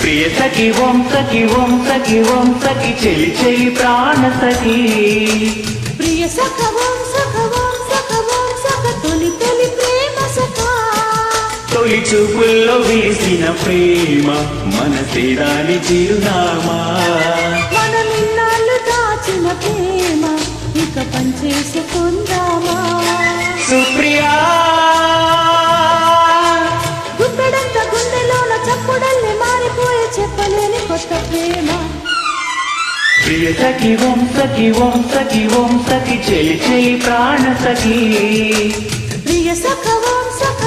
ప్రియ సఖి ఓం సఖి ఓం సఖి ఓం సఖి చెలి చెలి ప్రాణ సఖి ప్రియ సఖ ఓం సఖ ఓం సఖ ఓం సఖ తొలి తొలి ప్రేమ సఖ తొలి చూపుల్లో వేసిన ప్రేమ మనసే దాని చిరునామా మనమిన్నాళ్ళు దాచిన ప్రేమ ఇక పంచేసుకుందామా సుప్రియా గుప్పెడంత గుండెలోన చప్పుడల్లి మారిపోయే చెప్పలేని కొత్త ప్రేమ ప్రియ సఖి ఓం సఖి ఓం సఖి ఓం సఖి చెలి చెలి ప్రాణ సఖి ప్రియ సఖ ఓం సఖ